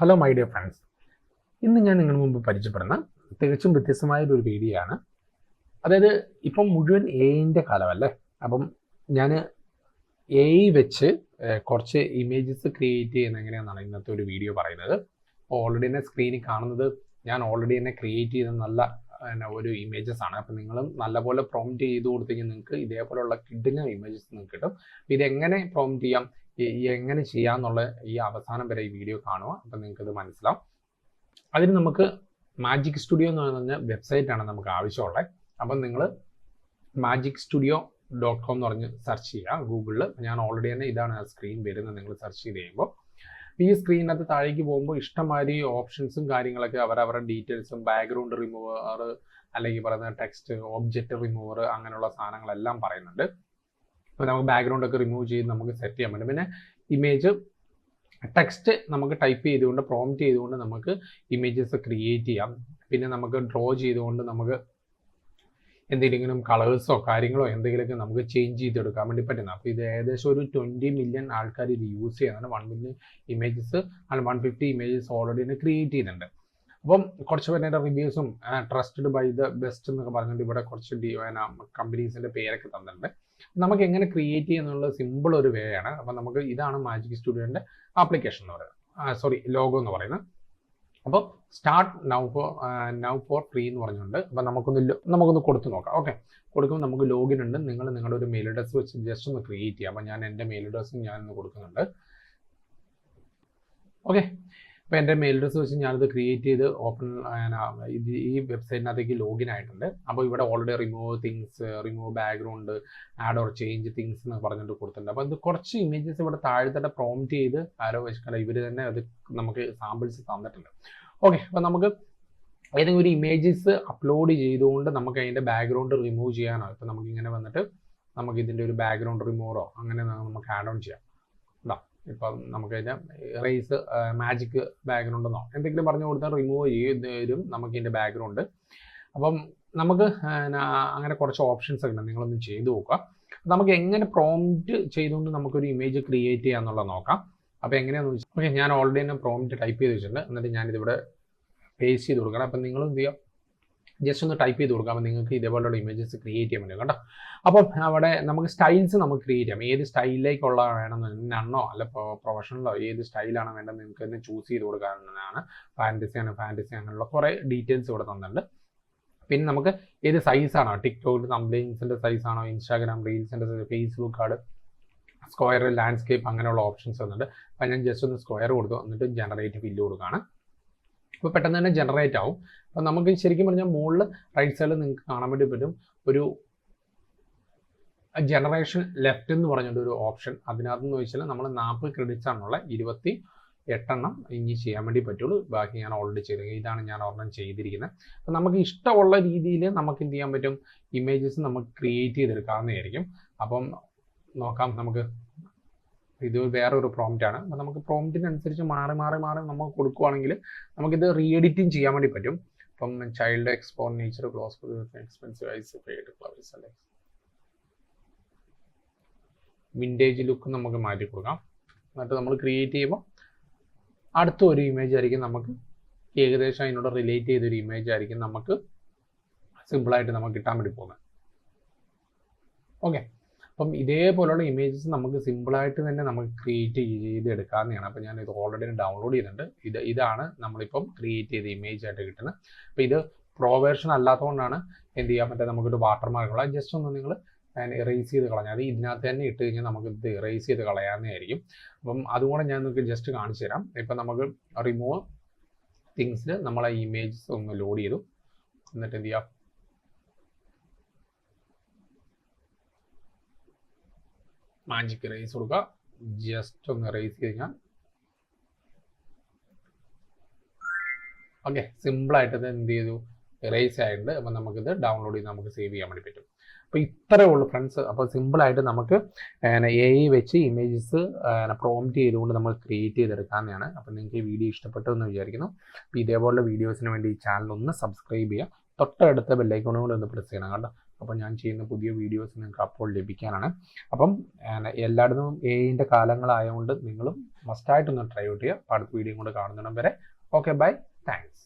Hello my dear friends, ഇന്ന് ഞാൻ നിങ്ങളുടെ മുമ്പ് പരിചയപ്പെടുന്ന തികച്ചും വ്യത്യസ്തമായൊരു വീഡിയോ ആണ്. അതായത് ഇപ്പം മുഴുവൻ എഐൻ്റെ കാലമല്ലേ. അപ്പം ഞാൻ എഐ വെച്ച് കുറച്ച് ഇമേജസ് ക്രിയേറ്റ് ചെയ്യുന്ന എങ്ങനെയാണെന്നാണ് ഇന്നത്തെ ഒരു വീഡിയോ പറയുന്നത്. ഓൾറെഡി തന്നെ സ്ക്രീനിൽ കാണുന്നത് ഞാൻ ഓൾറെഡി തന്നെ ക്രിയേറ്റ് ചെയ്ത നല്ല ഒരു ഇമേജസ് ആണ്. അപ്പം നിങ്ങളും നല്ലപോലെ പ്രോംപ്റ്റ് ചെയ്ത് കൊടുത്തെങ്കിൽ നിങ്ങൾക്ക് ഇതേപോലെയുള്ള കിഡിന് ഇമേജസ് നിങ്ങൾക്ക് കിട്ടും. ഇതെങ്ങനെ പ്രോംപ്റ്റ് ചെയ്യാം, എങ്ങനെ ചെയ്യാമെന്നുള്ള ഈ അവസാനം വരെ ഈ വീഡിയോ കാണുക. അപ്പം നിങ്ങൾക്കത് മനസ്സിലാവും. അതിന് നമുക്ക് മാജിക് സ്റ്റുഡിയോ എന്ന് പറഞ്ഞ വെബ്സൈറ്റാണ് നമുക്ക് ആവശ്യമുള്ളത്. അപ്പം നിങ്ങൾ magicstudio.com എന്ന് പറഞ്ഞ് സെർച്ച് ചെയ്യുക ഗൂഗിളിൽ. ഞാൻ ഓൾറെഡി തന്നെ ഇതാണ് ആ സ്ക്രീൻ വരുന്നത്. നിങ്ങൾ സെർച്ച് ചെയ്ത് കഴിയുമ്പോൾ ഈ സ്ക്രീനിനകത്ത് താഴേക്ക് പോകുമ്പോൾ ഇഷ്ടംമാതിരി ഓപ്ഷൻസും കാര്യങ്ങളൊക്കെ അവരവരുടെ ഡീറ്റെയിൽസും ബാക്ക്ഗ്രൗണ്ട് റിമൂവർ അല്ലെങ്കിൽ പറയുന്ന ടെക്സ്റ്റ് ഓബ്ജക്റ്റ് റിമൂവർ അങ്ങനെയുള്ള സാധനങ്ങളെല്ലാം പറയുന്നുണ്ട്. അപ്പോൾ നമുക്ക് ബാക്ക്ഗ്രൗണ്ട് ഒക്കെ റിമൂവ് ചെയ്ത് നമുക്ക് സെറ്റ് ചെയ്യാൻ പറ്റും. പിന്നെ ഇമേജ് ടെക്സ്റ്റ് നമുക്ക് ടൈപ്പ് ചെയ്തുകൊണ്ട് പ്രോംപ്റ്റ് ചെയ്തുകൊണ്ട് നമുക്ക് ഇമേജസ് ക്രിയേറ്റ് ചെയ്യാം. പിന്നെ നമുക്ക് ഡ്രോ ചെയ്തുകൊണ്ട് നമുക്ക് എന്തെങ്കിലും കളേഴ്സോ കാര്യങ്ങളോ എന്തെങ്കിലുമൊക്കെ നമുക്ക് ചേഞ്ച് ചെയ്തെടുക്കാൻ വേണ്ടി പറ്റുന്നത്. അപ്പോൾ ഇത് ഏകദേശം ഒരു 20 മില്യൺ ആൾക്കാർ ഇത് യൂസ് ചെയ്യുന്നുണ്ട്. 1 മില്യൺ ഇമേജസ് അല്ലെങ്കിൽ 150 ഇമേജസ് ഓൾറെഡി തന്നെ ക്രിയേറ്റ് ചെയ്യുന്നുണ്ട്. അപ്പം കുറച്ച് പേരുടെ റിവ്യൂസും ട്രസ്റ്റഡ് ബൈ ദ ബെസ്റ്റ് എന്നൊക്കെ പറഞ്ഞിട്ട് ഇവിടെ കുറച്ച് കമ്പനീസിൻ്റെ പേരൊക്കെ തന്നിട്ടുണ്ട്. നമുക്ക് എങ്ങനെ ക്രിയേറ്റ് ചെയ്യുന്നുള്ള സിമ്പിൾ ഒരു വേ ആണ്. അപ്പം നമുക്ക് ഇതാണ് മാജിക് സ്റ്റുഡിയോൻ്റെ ആപ്ലിക്കേഷൻ എന്ന് പറയുന്നത്, ലോഗോ എന്ന് പറയുന്നത്. അപ്പോൾ സ്റ്റാർട്ട് നൗ ഫോർ ഫ്രീ എന്ന് പറഞ്ഞുകൊണ്ട് അപ്പം നമുക്കൊന്ന് കൊടുത്തു നോക്കാം. ഓക്കെ, കൊടുക്കുമ്പോൾ നമുക്ക് ലോഗിൻ ഉണ്ട്. നിങ്ങളുടെ ഒരു മെയിൽ അഡ്രസ് വെച്ച് ജസ്റ്റ് ഒന്ന് ക്രിയേറ്റ് ചെയ്യാം. അപ്പം ഞാൻ എൻ്റെ മെയിൽ അഡ്രസ്സും ഞാനൊന്ന് കൊടുക്കുന്നുണ്ട്. ഓക്കെ, അപ്പോൾ എൻ്റെ മെയിൽ അഡ്രസ് വെച്ച് ഞാനത് ക്രിയേറ്റ് ചെയ്ത് ഈ വെബ്സൈറ്റിനകത്തേക്ക് ലോഗിൻ ആയിട്ടുണ്ട്. അപ്പോൾ ഇവിടെ already remove background, add or change things എന്ന് പറഞ്ഞിട്ട് കൊടുത്തിട്ടുണ്ട്. അപ്പോൾ ഇത് കുറച്ച് ഇമേജസ് ഇവിടെ താഴത്തെ പ്രോംപ്റ്റ് ചെയ്ത് ആരോ വെച്ചിട്ടുണ്ട്. ഇവർ തന്നെ അത് നമുക്ക് സാമ്പിൾസ് തന്നിട്ടുണ്ട്. ഓക്കെ, അപ്പോൾ നമുക്ക് ഏതെങ്കിലും ഒരു ഇമേജസ് അപ്ലോഡ് ചെയ്തുകൊണ്ട് നമുക്ക് അതിൻ്റെ ബാക്ക്ഗ്രൗണ്ട് റിമൂവ് ചെയ്യാനോ, ഇപ്പോൾ നമുക്കിങ്ങനെ വന്നിട്ട് നമുക്ക് ഇതിൻ്റെ ഒരു ബാക്ക്ഗ്രൗണ്ട് റിമൂവറോ അങ്ങനെ നമുക്ക് ആഡ് ഓൺ ചെയ്യാം. ഇപ്പം നമുക്ക് അതിൻ്റെ റേസ് മാജിക് ബാക്ക്ഗ്രൗണ്ട് എന്നോ എന്തെങ്കിലും പറഞ്ഞു കൊടുത്താൽ റിമൂവ് ചെയ്ത് തരും നമുക്ക് ഇതിൻ്റെ ബാക്ക്ഗ്രൗണ്ട്. അപ്പം നമുക്ക് അങ്ങനെ കുറച്ച് ഓപ്ഷൻസ് ഒക്കെ ഉണ്ട്. നിങ്ങളൊന്ന് ചെയ്ത് നോക്കുക. നമുക്ക് എങ്ങനെ പ്രോംപ്റ്റ് ചെയ്തുകൊണ്ട് നമുക്കൊരു ഇമേജ് ക്രിയേറ്റ് ചെയ്യാന്നുള്ളത് നോക്കാം. അപ്പോൾ എങ്ങനെയാണെന്ന് വെച്ചാൽ ഓക്കെ, ഞാൻ ഓൾറെഡി തന്നെ പ്രോംപ്റ്റ് ടൈപ്പ് ചെയ്ത് വെച്ചിട്ടുണ്ട്. എന്നിട്ട് ഞാനിതിവിടെ പേസ്റ്റ് ചെയ്ത് കൊടുക്കണം. അപ്പം നിങ്ങൾ എന്ത് ചെയ്യുക, ജസ്റ്റ് ഒന്ന് ടൈപ്പ് ചെയ്ത് കൊടുക്കാം. അപ്പോൾ നിങ്ങൾക്ക് ഇതേപോലെയുള്ള ഇമേജസ് ക്രിയേറ്റ് ചെയ്യാൻ പറ്റും കേട്ടോ. അപ്പം അവിടെ നമുക്ക് സ്റ്റൈൽസ് നമുക്ക് ക്രിയേറ്റ് ചെയ്യാം. ഏത് സ്റ്റൈലിലേക്കുള്ള വേണമെന്ന് നണ്ണോ അല്ല പ്രൊഫഷണലോ ഏത് സ്റ്റൈലാണ് വേണ്ടത് നിങ്ങൾക്ക് തന്നെ ചൂസ് ചെയ്ത് കൊടുക്കാവുന്നതാണ്. ഫാൻറ്റസി അങ്ങനെയുള്ള കുറേ ഡീറ്റെയിൽസ് ഇവിടെ തന്നിട്ടുണ്ട്. പിന്നെ നമുക്ക് ഏത് സൈസാണോ, ടിക്ടോക്ക് തംബ്നെയിൽസിൻ്റെ സൈസാണോ, ഇൻസ്റ്റാഗ്രാം റീൽസിൻ്റെ size, Facebook card, square, landscape അങ്ങനെയുള്ള ഓപ്ഷൻസ് വന്നിട്ടുണ്ട്. അപ്പം ഞാൻ ജസ്റ്റ് ഒന്ന് സ്ക്വയർ കൊടുത്തു, എന്നിട്ട് ജനറേറ്റ് ഫില്ല് കൊടുക്കുകയാണ്. അപ്പോൾ പെട്ടെന്ന് തന്നെ ജനറേറ്റ് ആവും. അപ്പോൾ നമുക്ക് ശരിക്കും പറഞ്ഞാൽ മുകളിൽ റൈറ്റ് സൈഡിൽ നിങ്ങൾക്ക് കാണാൻ വേണ്ടി പറ്റും ഒരു ജനറേഷൻ ലെഫ്റ്റ് എന്ന് പറഞ്ഞിട്ട് ഒരു ഓപ്ഷൻ. അതിനകത്തെന്ന് വെച്ചാൽ നമ്മൾ 40 ക്രെഡിറ്റ്സ് ആണുള്ള 28 ഇനി ചെയ്യാൻ വേണ്ടി പറ്റുള്ളൂ. ബാക്കി ഞാൻ ഓൾറെഡി ചെയ്ത്, ഇതാണ് ഞാൻ ഒരെണ്ണം ചെയ്തിരിക്കുന്നത്. അപ്പം നമുക്ക് ഇഷ്ടമുള്ള രീതിയിൽ നമുക്ക് എന്ത് ചെയ്യാൻ പറ്റും, ഇമേജസ് നമുക്ക് ക്രിയേറ്റ് ചെയ്തെടുക്കാവുന്നതായിരിക്കും. അപ്പം നോക്കാം. നമുക്ക് ഇത് വേറൊരു പ്രോംപ്റ്റ് ആണ്. അപ്പം നമുക്ക് പ്രോംപ്റ്റിനനുസരിച്ച് മാറി നമുക്ക് കൊടുക്കുവാണെങ്കിൽ നമുക്കിത് റീ എഡിറ്റിംഗ് ചെയ്യാൻ വേണ്ടി പറ്റും. അപ്പം child expo nature close expensive ice paid clovers അല്ലെ വിൻറ്റേജ് ലുക്ക് നമുക്ക് മാറ്റി കൊടുക്കാം. എന്നിട്ട് നമ്മൾ ക്രിയേറ്റ് ചെയ്യുമ്പോൾ അടുത്ത ഒരു ഇമേജ് ആയിരിക്കും നമുക്ക് ഏകദേശം അതിനോട് റിലേറ്റ് ചെയ്തൊരു ഇമേജ് ആയിരിക്കും നമുക്ക് സിമ്പിളായിട്ട് നമുക്ക് കിട്ടാൻ വേണ്ടി പോകുന്നത്. ഓക്കെ, അപ്പം ഇതേപോലുള്ള ഇമേജസ് നമുക്ക് സിമ്പിളായിട്ട് തന്നെ നമുക്ക് ക്രിയേറ്റ് ചെയ്തെടുക്കാവുന്നതാണ്. അപ്പോൾ ഞാൻ ഇത് ഓൾറെഡി ഡൗൺലോഡ് ചെയ്തിട്ടുണ്ട്. ഇതാണ് നമ്മളിപ്പം ക്രിയേറ്റ് ചെയ്ത ഇമേജ് ആയിട്ട് കിട്ടുന്നത്. അപ്പോൾ ഇത് പ്രോ വേർഷൻ അല്ലാത്തതുകൊണ്ടാണ് എന്ത് ചെയ്യാൻ പറ്റുക, നമുക്കൊരു വാട്ടർമാർക്കുള്ള ജസ്റ്റ് ഒന്ന് നിങ്ങൾ ഇറേസ് ചെയ്ത് കളഞ്ഞാൽ മതി. ഇതിനകത്ത് തന്നെ ഇട്ട് കഴിഞ്ഞാൽ നമുക്ക് ഇത് ഇറേസ് ചെയ്ത് കളയാവുന്നതായിരിക്കും. അപ്പം അതുകൂടെ ഞാൻ നിങ്ങൾക്ക് ജസ്റ്റ് കാണിച്ചു തരാം. ഇപ്പം നമുക്ക് റിമൂവ് തിങ്സിൽ നമ്മൾ ആ ഇമേജസ് ഒന്ന് ലോഡ് ചെയ്തു. എന്നിട്ട് എന്ത് ചെയ്യാം, മാജിക് ഇറേസ് കൊടുക്കുക. ജസ്റ്റ് ഒന്ന് ഇറേസ് ചെയ്ത് കഴിഞ്ഞാൽ ഓക്കെ, സിമ്പിളായിട്ട് ഇത് എന്ത് ചെയ്തു, ഇറേസ് ആയിട്ടുണ്ട്. അപ്പം നമുക്കിത് ഡൗൺലോഡ് ചെയ്ത് നമുക്ക് സേവ് ചെയ്യാൻ വേണ്ടി പറ്റും. അപ്പോൾ ഇത്രയേ ഉള്ളൂ ഫ്രണ്ട്സ്. അപ്പോൾ സിമ്പിളായിട്ട് നമുക്ക് എഐ വെച്ച് ഇമേജസ് പ്രോംപ്റ്റ് ചെയ്തുകൊണ്ട് നമ്മൾ ക്രിയേറ്റ് ചെയ്തെടുക്കാവുന്നതാണ്. അപ്പോൾ നിങ്ങൾക്ക് ഈ വീഡിയോ ഇഷ്ടപ്പെട്ടു എന്ന് വിചാരിക്കുന്നു. അപ്പോൾ ഇതേപോലുള്ള വീഡിയോസിന് വേണ്ടി ഈ ചാനൽ ഒന്ന് സബ്സ്ക്രൈബ് ചെയ്യുക. തൊട്ടടുത്ത ബെല്ലൈക്കോണും കൂടെ ഒന്ന് പ്രസ് ചെയ്യണം കേട്ടോ. അപ്പോൾ ഞാൻ ചെയ്യുന്ന പുതിയ വീഡിയോസ് നിങ്ങൾക്ക് അപ്പോൾ ലഭിക്കാനാണ്. അപ്പം എല്ലായിടത്തും AI കാലങ്ങളായതുകൊണ്ട് നിങ്ങളും മസ്റ്റായിട്ടൊന്ന് ട്രൈ ഔട്ട് ചെയ്യുക. അപ്പോൾ അടുത്ത വീഡിയോ കൂടെ കാണുന്നിടം വരെ ഓക്കെ ബൈ, താങ്ക്സ്.